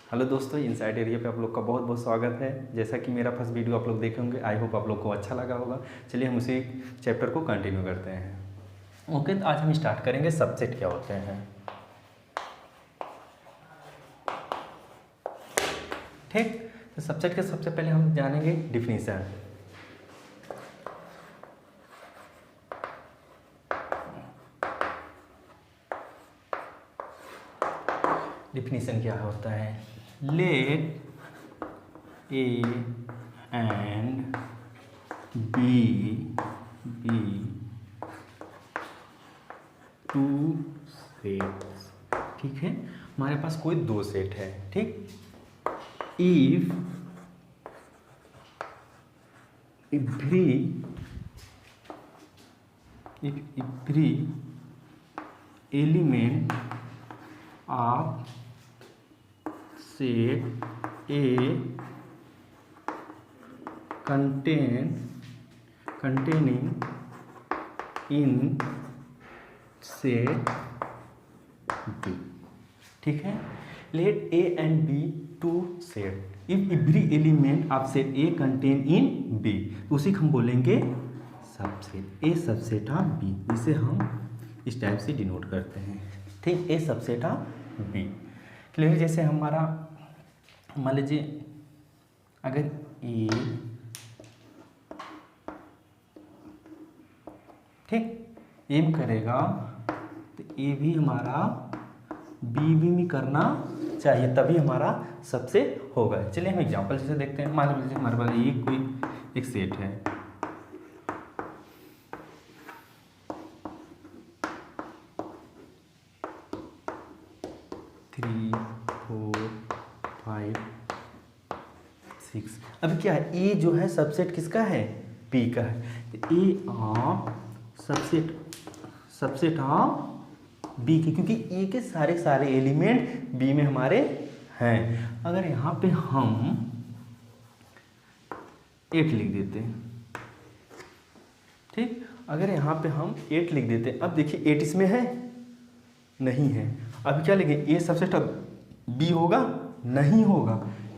Hello दोस्तों, inside area पे आप लोग का बहुत बहुत स्वागत है। जैसा कि मेरा फर्स्ट वीडियो आप लोग देखे होंगे, आई होप आप लोग को अच्छा लगा होगा। चलिए हम उसी चैप्टर को कंटिन्यू करते हैं। ओके, तो आज हम स्टार्ट करेंगे सबसेट क्या होते हैं। ठीक, तो सबसेट के सबसे पहले हम जानेंगे डिफिनीशन। डिफिनीशन क्या होता है? Let A and B be two sets. ठीक है, हमारे पास कोई दो सेट है। ठीक, if every element of set A containing in set B। ठीक है, let A and B two set if every element of set A contain in B, उसी को हम बोलेंगे subset. A subset of B, जिसे हम इस टाइप से डिनोट करते हैं। ठीक, A subset of B. Clear? जैसे हमारा मान लीजिए अगर ए, ठीक, एम करेगा तो ए भी हमारा बी भी में करना चाहिए, तभी हमारा सबसे होगा। चलिए हम एग्जांपल जैसे देखते हैं। मान लीजिए हमारे पास ये कोई एक सेट है, थ्री फोर फाइव सिक्स। अब क्या है, ए जो है सबसेट किसका है? बी का है। ए ऑफ सबसेट ऑफ बी की, क्योंकि ए के सारे एलिमेंट बी में हमारे हैं। अगर यहाँ पे हम 8 लिख देते हैं, ठीक, अगर यहाँ पे हम 8 लिख देते हैं, अब देखिए 8 इसमें है नहीं है। अब क्या लिखें? ए सबसेट ऑफ बी होगा? नहीं होगा,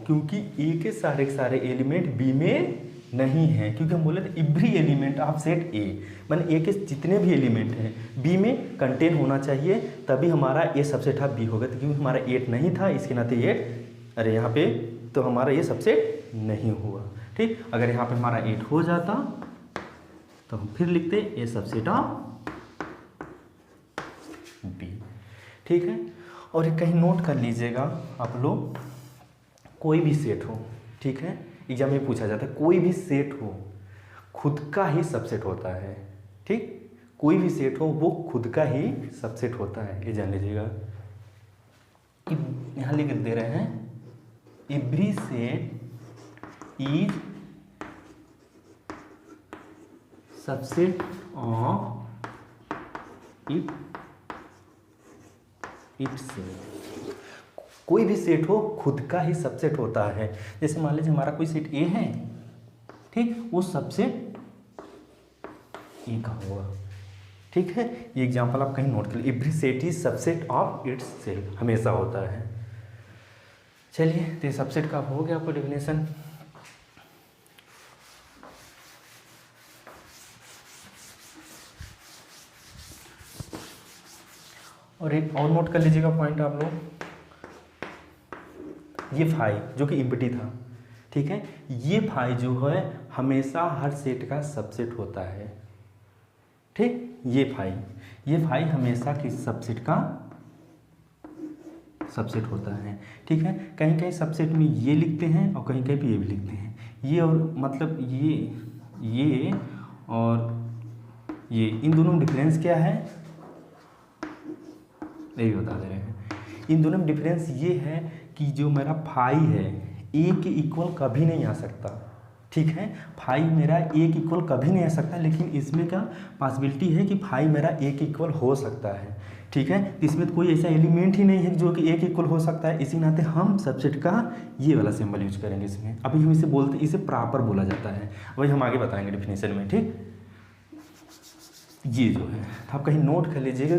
क्योंकि ए के सारे एलिमेंट बी में नहीं है। क्योंकि हम बोले थे एवरी एलिमेंट ऑफ सेट ए, माने ए के जितने भी एलिमेंट हैं बी में कंटेन होना चाहिए, तभी हमारा ए सबसेट ऑफ बी होगा। तो क्योंकि हमारा 8 नहीं था, इसके नाते 8, अरे यहाँ पे तो हमारा ये सबसेट नहीं हुआ। ठीक, अगर यहाँ पे हमारा 8 हो जाता तो हम फिर लिखते ए सबसेट ऑफ बी। ठीक है, और ये कहीं नोट कर लीजिएगा आप लोग, कोई भी सेट हो, ठीक है, एग्जाम में पूछा जाता है, कोई भी सेट हो खुद का ही सबसेट होता है। ठीक, कोई भी सेट हो वो खुद का ही सबसेट होता है, ये जान लीजिएगा। यहाँ लिख दे रहे हैं, every set is subset of itself. कोई भी सेट हो खुद का ही सबसेट होता है। जैसे मान लीजिए हमारा कोई सेट ए है, ठीक, वो सबसेट ए का होगा। ठीक है, ये एग्जांपल आप कहीं नोट कर लीजिए, every set is subset of itself, हमेशा होता है। चलिए, तो ये सबसेट का हो गया आपको डेफिनेशन। और एक और नोट कर लीजिएगा पॉइंट आप लोग, ये फाई जो कि इम्पटी था, ठीक है, ये फाई जो है हमेशा हर सेट का सबसेट होता है। ठीक, ये फाई हमेशा किस सबसेट का सबसेट होता है। ठीक है, कहीं कहीं सबसेट में ये लिखते हैं और कहीं कहीं पे ये भी लिखते हैं। ये और मतलब ये और ये, इन दोनों में डिफरेंस क्या है यही बता दे रहे हैं। इन दोनों में डिफरेंस ये है कि जो मेरा फाई है ए के इक्वल कभी नहीं आ सकता। ठीक है, फाई मेरा ए के इक्वल कभी नहीं आ सकता, लेकिन इसमें क्या पॉसिबिलिटी है कि फाई मेरा ए के इक्वल हो सकता है। ठीक है, इसमें तो कोई ऐसा एलिमेंट ही नहीं है जो कि ए के इक्वल हो सकता है। इसी नाते हम सबसेट का ये वाला सिंबल यूज करेंगे इसमें। अभी हम इसे बोलते, इसे प्रॉपर बोला जाता है, वही हम आगे बताएंगे डिफिनेशन में। ठीक, ये जो है आप कहीं नोट कर लीजिएगा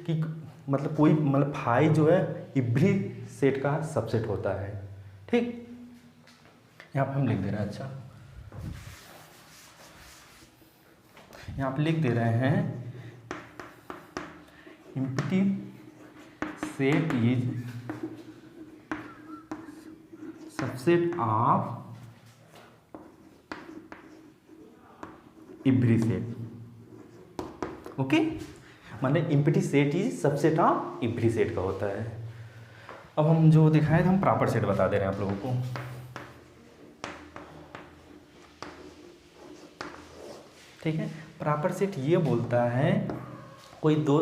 कि मतलब कोई मतलब फाई जो है एवरी सेट का सबसेट होता है। ठीक, यहाँ पे हम लिख दे रहे हैं, अच्छा यहाँ पे लिख दे रहे हैं empty set is subset of every set. Okay, माने empty set is subset of every set का होता है। अब हम जो दिखाए थे हम प्रॉपर सेट बता दे रहे हैं आप लोगों को। ठीक है, प्रॉपर सेट ये बोलता है कोई दो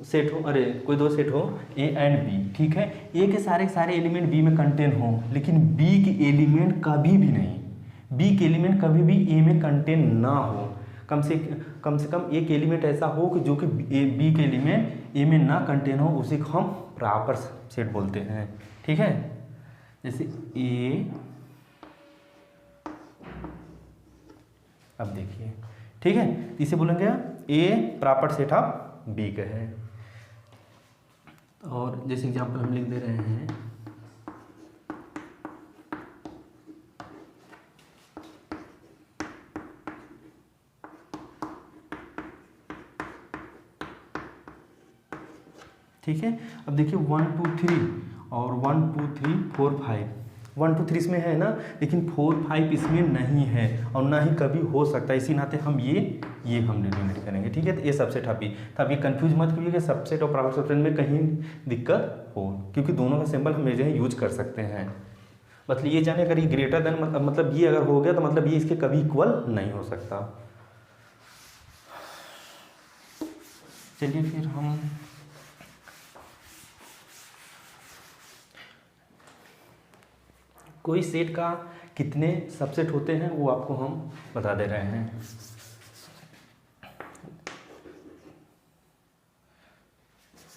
सेट हो, कोई दो सेट हो ए एंड बी। ठीक है, ए के सारे एलिमेंट बी में कंटेन हो, लेकिन बी के एलिमेंट कभी भी नहीं, बी के एलिमेंट कभी भी ए में कंटेन ना हो। कम से कम एक एलिमेंट ऐसा हो कि जो कि बी के एलिमेंट ए में ना कंटेन हो, उसी को हम प्रॉपर सेट बोलते हैं। ठीक है, जैसे ए, अब देखिए, ठीक है, इसे बोलेंगे ए प्रॉपर सेट ऑफ बी का है। और जैसे एग्जांपल हम लिख दे रहे हैं ठीक है, अब देखिए 1 2 3 और 1 2 3 4 5, 1 2 3 इसमें है ना, लेकिन 4 5 इसमें नहीं है और ना ही कभी हो सकता है। इसी नाते हम ये हम डिनोमिनेट करेंगे। ठीक है, तो ये सबसेट आप तब ये कंफ्यूज मत करिए कि सबसेट और प्रॉपर सबसेट में कहीं दिक्कत हो, क्योंकि दोनों का सिंबल हम जो है यूज कर सकते हैं। मतलब ये जाने अगर ये ग्रेटर देन मतलब ये अगर हो गया तो मतलब ये इसके कभी इक्वल नहीं हो सकता। चलिए फिर हम कोई सेट का कितने सबसेट होते हैं वो आपको हम बता दे रहे हैं।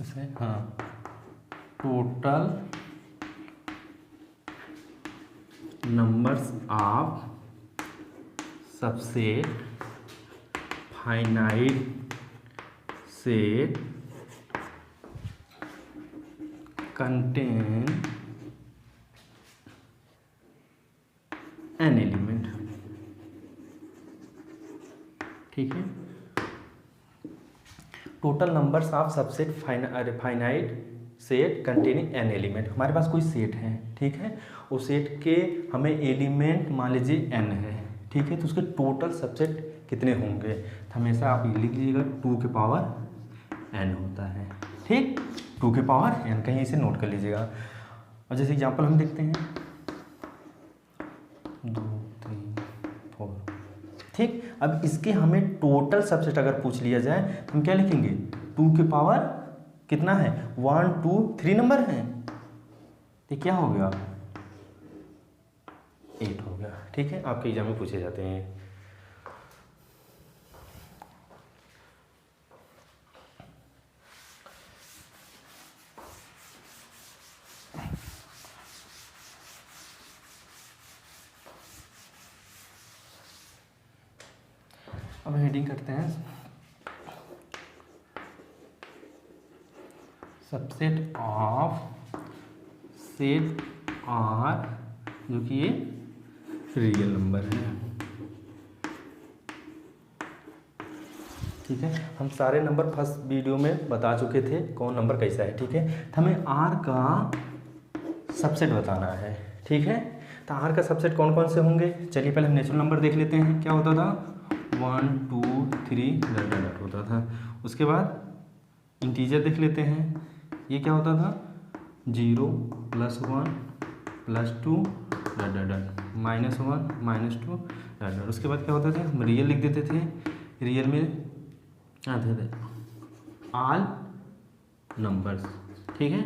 इसमें हाँ, total numbers of subset finite set contain an element. ठीक है, total numbers of subset finite set containing an element. हमारे पास कोई सेट है, ठीक है, उस सेट के हमें एलिमेंट मान लीजिए एन है। ठीक है, तो उसके टोटल सबसेट कितने होंगे, तो हमेशा आप लिख लीजिएगा 2 के पावर एन होता है। ठीक, 2 के पावर एन, कहीं इसे नोट कर लीजिएगा। और जैसे एग्जांपल हम देखते हैं 2 3 4। ठीक, अब इसके हमें टोटल सबसेट अगर पूछ लिया जाए तो हम क्या लिखेंगे, 2 के पावर कितना है, 1 2 3 नंबर है, तो क्या हो गया 8 हो गया। ठीक है, आपके एग्जाम में पूछे जाते हैं। अब हेडिंग करते हैं सबसेट ऑफ सेट आर, जो कि ये रियल नंबर है। ठीक है, हम सारे नंबर फर्स्ट वीडियो में बता चुके थे कौन नंबर कैसा है। ठीक है, तो हमें आर का सबसेट बताना है। ठीक है, तो आर का सबसेट कौन कौन से होंगे, चलिए पहले हम नेचुरल नंबर देख लेते हैं। क्या होता था, 1 2 3 डॉट होता था। उसके बाद इंटीजर देख लेते हैं, ये क्या होता था, 0 +1 +2 डॉट -1 -2 डॉट। उसके बाद क्या होता था, हम रियल लिख देते थे। रियल में आते थे ऑल नंबर्स। ठीक है,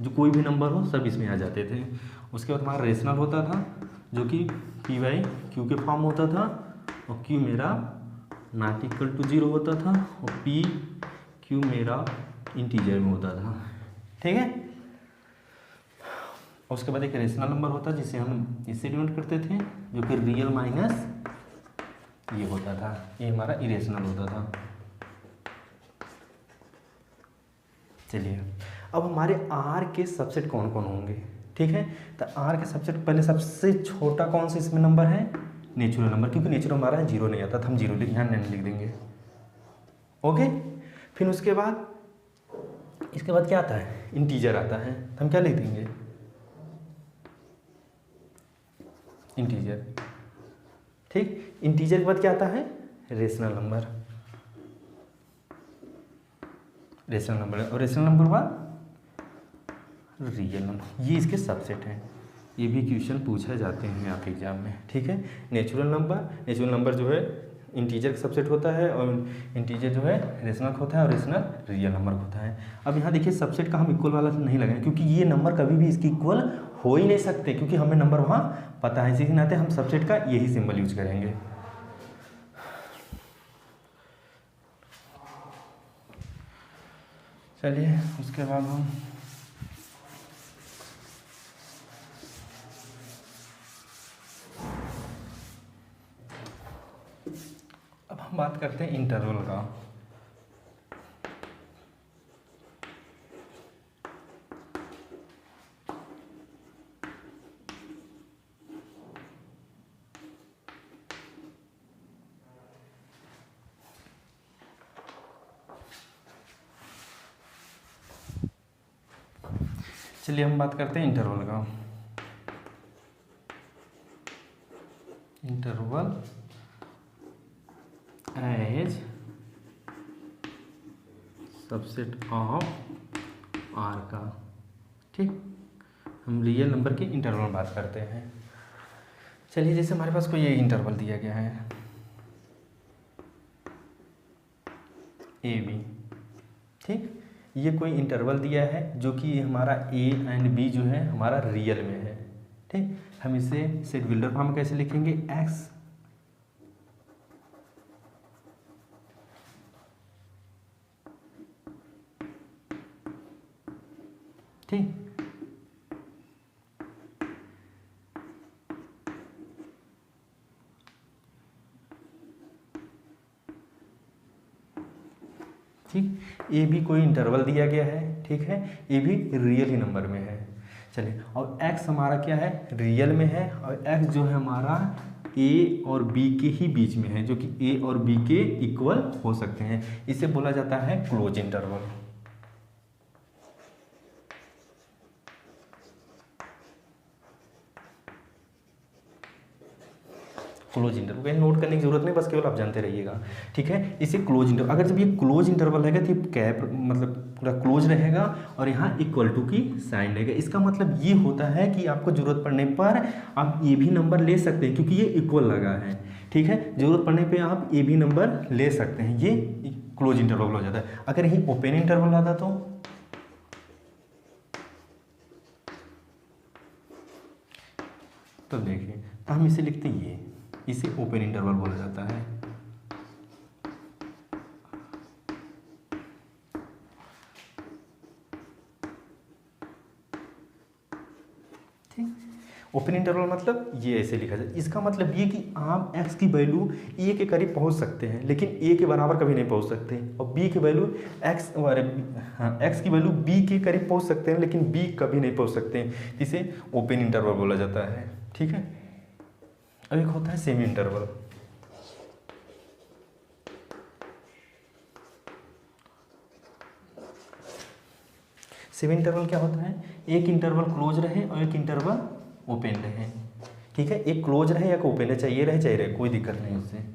जो कोई भी नंबर हो सब इसमें आ जाते थे। उसके बाद हमारा रेशनल होता था, जो कि P/Q के फॉर्म होता था, और Q मेरा नॉट इक्वल टू 0 होता था, और PQ मेरा इंटीजर में होता था। ठीक है, उसके बाद एक रेशनल नंबर होता जिसे हम इससे डिनोट करते थे, जो कि रियल माइनस ये होता था, ये हमारा इरेशनल होता था। चलिए अब हमारे आर के सबसेट कौन कौन होंगे, ठीक है। तो आर के सबसेट पहले सबसे छोटा कौन सा इसमें नंबर है, नेचुरल नंबर, क्योंकि नेचुरल हमारा जीरो नहीं आता तो हम जीरो यहाँ नहीं लिख देंगे। ओके, फिर उसके बाद इसके बाद क्या आता है, इंटीजर आता है, तो हम क्या लिख देंगे, इंटीजर। ठीक, इंटीजर के बाद क्या आता है, रेशनल नंबर, रेशनल नंबर, और रेशनल नंबर के बाद रियल नंबर। ये इसके सबसेट हैं, ये भी क्वेश्चन पूछा जाते हैं आपके एग्जाम में, ठीक है। नेचुरल नंबर जो है इंटीजर का सबसेट होता है, और इंटीजर जो है रेशनल होता है, और रेशनल रियल नंबर होता है। अब यहाँ देखिए सबसेट का हम इक्वल वाला नहीं लगाएं, क्योंकि ये नंबर कभी भी इसकी इक्वल हो ही नहीं सकते, क्योंकि हमें नंबर वहाँ पता है, इसी के नाते हम सबसेट का यही सिंबल यूज करेंगे। चलिए उसके बाद हम बात करते हैं इंटरवल का। चलिए हम बात करते हैं इंटरवल का। Interval as subset of R का, ठीक। हम रियल नंबर के इंटरवल में बात करते हैं। चलिए जैसे हमारे पास कोई ये इंटरवल दिया गया है ए बी, ठीक। ये कोई इंटरवल दिया है जो कि हमारा ए एंड बी जो है हमारा रियल में है, ठीक। हम इसे सेट बिल्डर फॉर्म कैसे लिखेंगे, एक्स ठीक, ठीक। ए भी कोई इंटरवल दिया गया है, ठीक है। ए भी रियल ही नंबर में है। चलिए, और एक्स हमारा क्या है, रियल में है, और एक्स जो है हमारा ए और बी के ही बीच में है, जो कि ए और बी के इक्वल हो सकते हैं। इसे बोला जाता है क्लोज इंटरवल। क्लोज इंटरवल कहीं नोट करने की जरूरत नहीं, बस केवल आप जानते रहिएगा, ठीक है। इसे क्लोज इंटरवल, अगर जब ये क्लोज इंटरवल रहेगा तो ये कैप मतलब पूरा क्लोज रहेगा, और यहाँ इक्वल टू की साइन रहेगा। इसका मतलब ये होता है कि आपको जरूरत पड़ने पर आप ये भी नंबर ले सकते हैं, क्योंकि ये इक्वल लगा है, ठीक है। जरूरत पड़ने पर आप ये भी नंबर ले सकते हैं, ये क्लोज इंटरवल हो जाता है। अगर यही ओपन इंटरवल आता तो देखिए, तो हम इसे लिखते हैं, ये इसे ओपन इंटरवल बोला जाता है, ठीक। ओपन इंटरवल मतलब ये ऐसे लिखा जाए। इसका मतलब ये कि आप x की वैल्यू ए के करीब पहुंच सकते हैं, लेकिन ए के बराबर कभी नहीं पहुंच सकते, और b की वैल्यू x की वैल्यू b के करीब पहुंच सकते हैं, लेकिन b कभी नहीं पहुंच सकते हैं। इसे ओपन इंटरवल बोला जाता है, ठीक है। अब एक होता है सेमी इंटरवल। सेमी इंटरवल क्या होता है, एक इंटरवल क्लोज रहे और एक इंटरवल ओपन रहे, ठीक है। एक क्लोज रहे या ओपन रहे, चाहिए रहे, कोई दिक्कत नहीं उससे।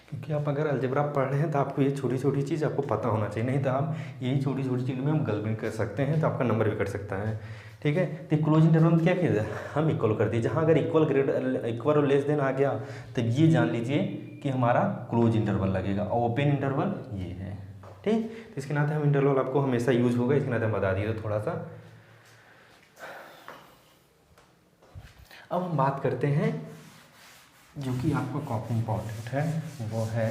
क्योंकि आप अगर अलजेब्रा पढ़ रहे हैं तो आपको ये छोटी छोटी चीज़ आपको पता होना चाहिए, नहीं तो आप यही छोटी छोटी चीज़ में हम गलती कर सकते हैं, तो आपका नंबर भी कट सकता है, ठीक है। तो क्लोज इंटरवल में क्या किया जाए, हम इक्वल कर दिए। जहाँ अगर इक्वल और लेस देन आ गया तो ये जान लीजिए कि हमारा क्लोज इंटरवल लगेगा, और ओपन इंटरवल ये है, ठीक। तो इसके नाते हम इंटरवल आपको हमेशा यूज होगा, इसके नाते हम बता दिए तो थोड़ा सा। अब हम बात करते हैं जो कि आपका काफ़ी इम्पोर्टेंट है, वो है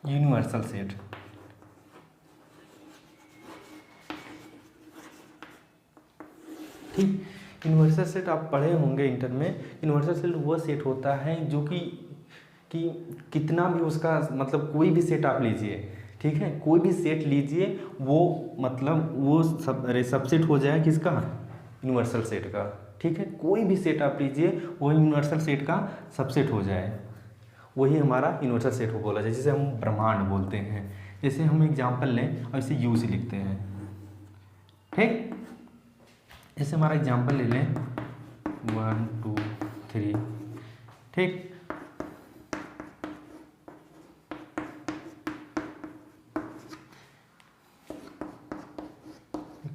यूनिवर्सल सेट। ठीक, यूनिवर्सल सेट आप पढ़े होंगे इंटर में। यूनिवर्सल सेट वह सेट होता है जो कि कितना भी उसका मतलब कोई भी सेट आप लीजिए, ठीक है, कोई भी सेट लीजिए वो मतलब वो सबसेट हो जाए किसका, यूनिवर्सल सेट का। ठीक है, कोई भी सेट आप लीजिए वो यूनिवर्सल सेट का सबसेट हो जाए, वही हमारा यूनिवर्सल सेट हो बोला जाए, जिसे हम ब्रह्मांड बोलते हैं। जैसे हम एग्जांपल लें और इसे यू से लिखते हैं। ठीक, जैसे हमारा एग्जांपल ले लें 1 2 3। ठीक,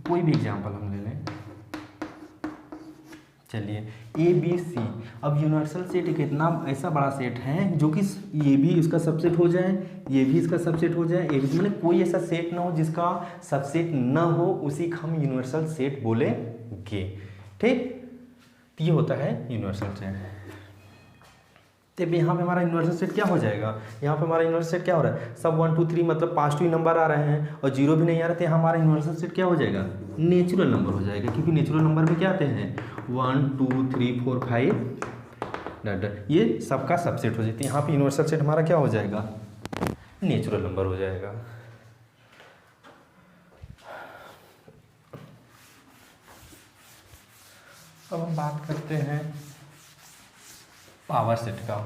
कोई भी एग्जांपल हम ले लें, चलिए ए बी सी। अब यूनिवर्सल सेट एक इतना ऐसा बड़ा सेट है जो कि ये भी इसका सबसेट हो जाए, ये भी इसका सबसेट हो जाए, ये भी, मतलब कोई ऐसा सेट ना हो जिसका सबसेट ना हो, उसी का हम यूनिवर्सल सेट बोलेंगे। ठीक, ये होता है यूनिवर्सल सेट। तो यहाँ पे हमारा यूनिवर्सल सेट क्या हो जाएगा, यहाँ पे हमारा यूनिवर्सल सेट क्या हो रहा है, सब 1 2 3 मतलब पॉजिटिव नंबर आ रहे हैं और 0 भी नहीं आ रहे, तो यहाँ हमारा यूनिवर्सल सेट क्या हो जाएगा, नेचुरल नंबर हो जाएगा। क्योंकि नेचुरल नंबर में क्या आते हैं 1 2 3 4 5 ये सबका सबसेट हो जाती है। यहाँ पे यूनिवर्सल सेट हमारा क्या हो जाएगा, नेचुरल नंबर हो जाएगा। अब हम बात करते हैं पावर सेट का।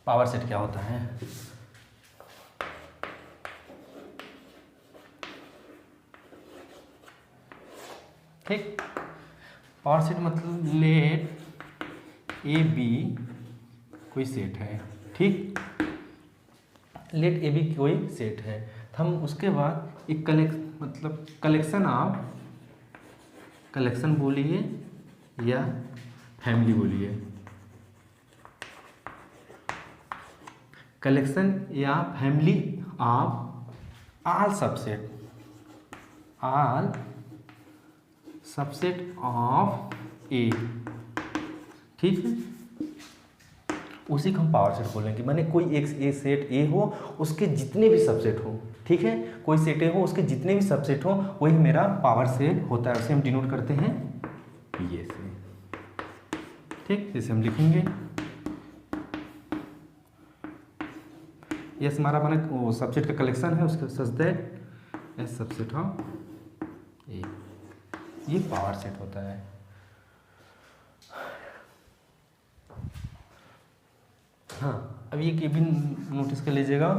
पावर सेट क्या होता है, ठीक, पावर सेट मतलब लेट ए बी कोई सेट है। ठीक, लेट ए बी कोई सेट है, तो हम उसके बाद एक कलेक्शन ऑफ, कलेक्शन बोलिए या फैमिली बोलिए, कलेक्शन या family of all subset, all subset of A. ठीक है, उसी को हम पावर सेट बोलेंगे। माने कोई एक ए सेट ए हो, उसके जितने भी सबसेट हो, ठीक है, कोई सेट ए हो उसके जितने भी सबसेट हो, वही मेरा पावर सेट होता है। उसे हम डिनोट करते हैं ये से। ठीक, जैसे हम लिखेंगे यस हमारा माने वो सबसेट का कलेक्शन है, उसका such that S subset of A, ये पावर सेट होता है। हाँ, अब ये भी नोटिस कर लीजिएगा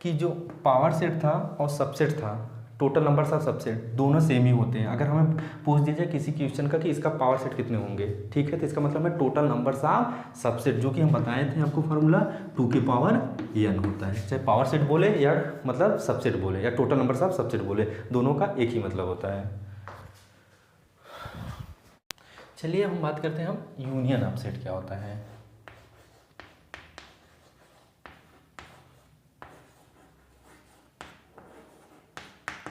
कि जो पावर सेट था और सबसेट था, टोटल नंबर ऑफ सबसेट दोनों सेम ही होते हैं। अगर हमें पूछ दीजिए किसी क्वेश्चन का कि इसका पावर सेट कितने होंगे, ठीक है, तो इसका मतलब है टोटल नंबर ऑफ सबसेट, जो कि हम बताए थे आपको फार्मूला 2 की पावर n होता है। चाहे पावर सेट बोले या मतलब सबसेट बोले या टोटल नंबर ऑफ सबसेट बोले, दोनों का एक ही मतलब होता है। चलिए हम बात करते हैं हम यूनियन ऑफ सेट क्या होता है।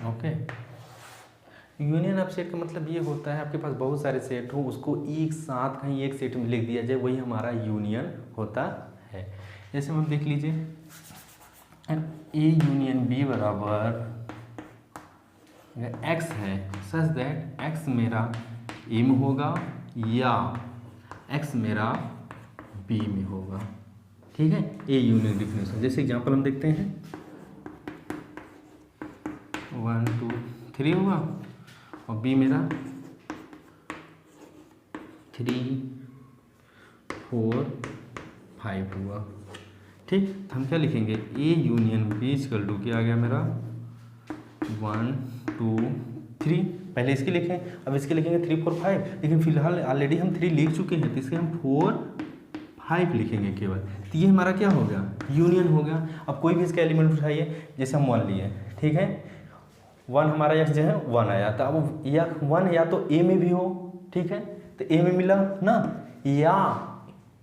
ओके, यूनियन ऑफ सेट का मतलब ये होता है आपके पास बहुत सारे सेट हो, उसको एक साथ कहीं एक सेट में लिख दिया जाए, वही हमारा यूनियन होता है। जैसे हम देख लीजिए ए यूनियन बी बराबर एक्स है, सच दैट एक्स मेरा ए में होगा या एक्स मेरा बी में होगा। ठीक है, ए यूनियन डिफिनेशन। जैसे एग्जांपल हम देखते हैं 1 2 3 हुआ और बी मेरा 3 4 5 हुआ। ठीक, तो हम क्या लिखेंगे, A union B equal to क्या आ गया मेरा 1 2 3। पहले इसके लिखें, अब इसके लिखेंगे 3 4 5, लेकिन फिलहाल ऑलरेडी हम 3 लिख चुके हैं, तो इसके हम 4 5 लिखेंगे केवल। तो ये हमारा क्या हो गया, यूनियन हो गया। अब कोई भी इसका एलिमेंट उठाइए, जैसे हम 1 लिए, ठीक है, 1 हमारा एक्स जो है 1 आया, तो अब या 1 या तो ए में भी हो, ठीक है, तो ए में मिला ना, या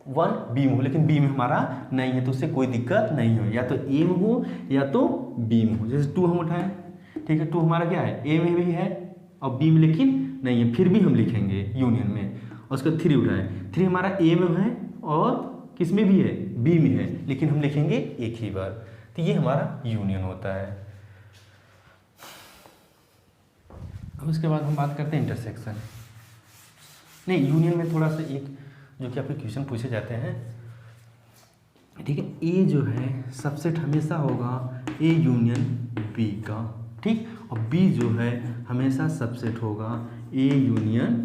1 बी में हो, लेकिन बी में हमारा नहीं है, तो उससे कोई दिक्कत नहीं हो, या तो ए में हो या तो बी में हो। जैसे 2 हम उठाएं, ठीक है, 2 हमारा क्या है, ए में भी है और बी में लेकिन नहीं है, फिर भी हम लिखेंगे यूनियन में। और उसका 3 उठाएं, 3 हमारा ए में है और किस में भी है, बी में है, लेकिन हम लिखेंगे एक ही बार, तो ये हमारा यूनियन होता है। अब उसके बाद हम बात करते हैं इंटरसेक्शन। नहीं, यूनियन में थोड़ा सा एक जो कि आपके क्वेश्चन पूछे जाते हैं, ठीक है, ए जो है सबसेट हमेशा होगा ए यूनियन बी का, ठीक, और बी जो है हमेशा सबसेट होगा ए यूनियन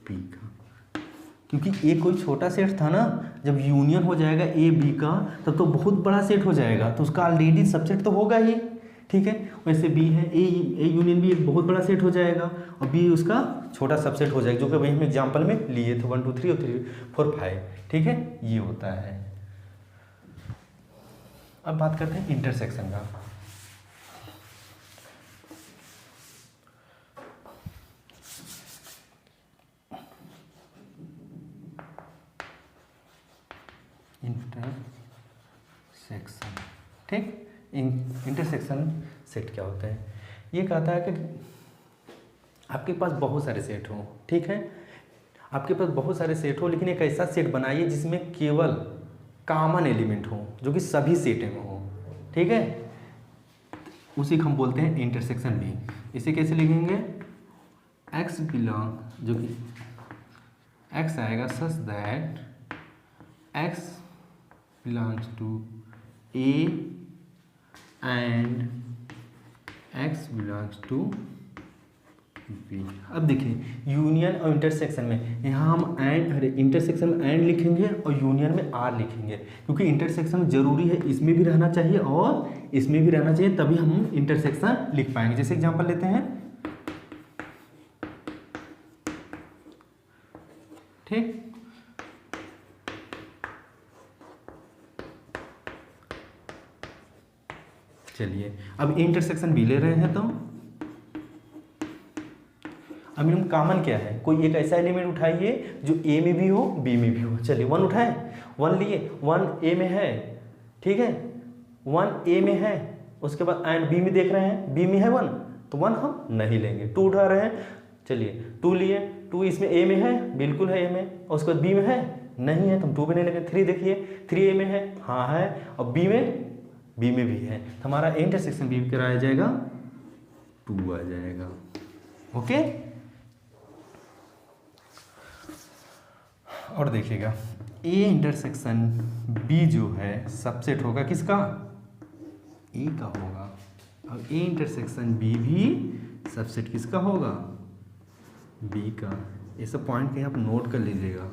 बी का, क्योंकि ए कोई छोटा सेट था ना, जब यूनियन हो जाएगा ए बी का तब तो बहुत बड़ा सेट हो जाएगा, तो उसका ऑलरेडी सबसेट तो होगा ही, ठीक है। वैसे बी है, ए यूनियन बी एक बहुत बड़ा सेट हो जाएगा और बी उसका छोटा सबसेट हो जाएगा, जो कि वही हम एग्जाम्पल में लिए थे 1 2 3 और 3 4 5, ठीक है, ये होता है। अब बात करते हैं इंटरसेक्शन का। इंटरसेक्शन, ठीक, इंटरसेक्शन सेट क्या होता है? ये कहता है कि आपके पास बहुत सारे सेट हों, ठीक है, आपके पास बहुत सारे सेट हो, लेकिन एक ऐसा सेट बनाइए जिसमें केवल कॉमन एलिमेंट हो, जो कि सभी सेट में हो, ठीक है, उसी को हम बोलते हैं इंटरसेक्शन भी। इसे कैसे लिखेंगे? एक्स बिलोंग, जो कि एक्स आएगा such that X belongs to A and X belongs to B. अब देखिए यूनियन और इंटरसेक्शन में यहाँ हम एंड, इंटरसेक्शन में एंड लिखेंगे और यूनियन में आर लिखेंगे, क्योंकि इंटरसेक्शन जरूरी है, इसमें भी रहना चाहिए और इसमें भी रहना चाहिए, तभी हम इंटरसेक्शन लिख पाएंगे। जैसे एग्जांपल लेते हैं, ठीक, चलिए अब इंटरसेक्शन भी ले रहे हैं, तो अब हम कॉमन क्या है, कोई एक ऐसा एलिमेंट उठाइए जो ए में भी हो बी में भी हो। चलिए 1 उठाएं, 1 लिए, 1 ए में है, ठीक है, 1 ए में है, उसके बाद एंड बी में देख रहे हैं, बी में है 1, तो 1 हम नहीं लेंगे। 2 उठा रहे हैं, चलिए 2 लिए, 2 इसमें ए में है, बिल्कुल है ए में, और उसके बाद बी में है, नहीं है, तो हम 2 भी नहीं लेंगे। 3 देखिए, 3 ए में है, हाँ है, और बी में भी है, तो हमारा इंटरसेक्शन बी कराया जाएगा 2 आ जाएगा। ओके, और देखिएगा ए इंटरसेक्शन बी जो है सबसेट होगा किसका? ए का होगा, और ए इंटरसेक्शन बी भी सबसेट किसका होगा? बी का। ये सब पॉइंट कहीं आप नोट कर लीजिएगा,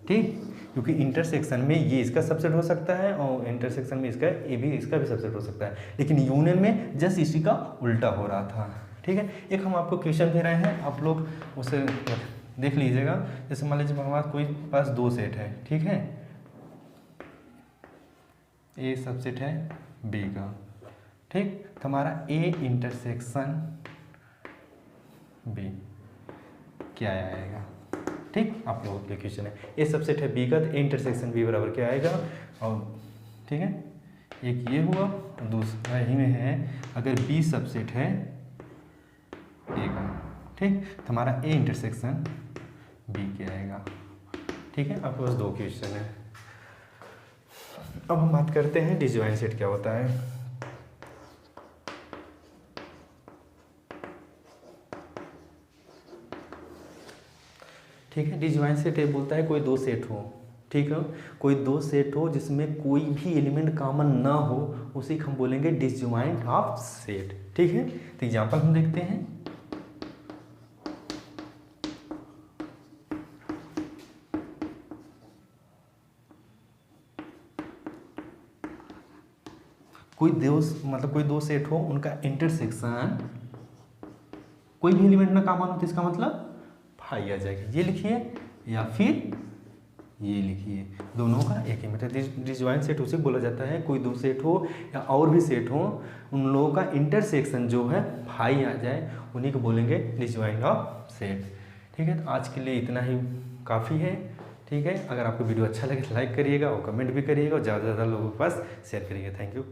ठीक, क्योंकि इंटरसेक्शन में ये इसका सबसेट हो सकता है और इंटरसेक्शन में इसका ए भी इसका भी सबसेट हो सकता है, लेकिन यूनियन में जस्ट इसी का उल्टा हो रहा था, ठीक है। एक हम आपको क्वेश्चन दे रहे हैं, आप लोग उसे देख लीजिएगा। जैसे मान लीजिए हमारे कोई पास 2 सेट है, ठीक है, ए सबसेट है बी का, ठीक, तो हमारा ए इंटरसेक्शन बी क्या आएगा? ठीक, आप लोगों के क्वेश्चन है, ए सबसेट है बी का, तो ए इंटरसेक्शन बी बराबर क्या आएगा? और ठीक है, एक ये हुआ, दूसरा यही में है अगर बी सबसेट है ए का, ठीक, तो हमारा ए इंटरसेक्शन बी क्या आएगा? ठीक है, आपके पास 2 क्वेश्चन है। अब हम बात करते हैं डिसजॉइंट सेट क्या होता है। ठीक है, डिसजॉइंट सेट बोलता है कोई 2 सेट हो, ठीक है, कोई 2 सेट हो जिसमें कोई भी एलिमेंट कॉमन ना हो, उसी को हम बोलेंगे डिसजॉइंट ऑफ सेट, ठीक है। तो एग्जांपल हम देखते हैं, कोई कोई 2 सेट हो, उनका इंटरसेक्शन कोई भी एलिमेंट ना कॉमन हो, तो इसका मतलब फाई आ जाएगी, ये लिखिए या फिर ये लिखिए, दोनों का एक ही मतलब डिसजॉइंट सेट उसे बोला जाता है। कोई 2 सेट हो या और भी सेट हो, उन लोगों का इंटरसेक्शन जो है फाई आ जाए, उन्हीं को बोलेंगे डिसजॉइंट ऑफ सेट। ठीक है, तो आज के लिए इतना ही काफ़ी है। ठीक है, अगर आपको वीडियो अच्छा लगे तो लाइक करिएगा और कमेंट भी करिएगा और ज़्यादा से ज़्यादा लोगों के पास शेयर करिएगा। Thank you.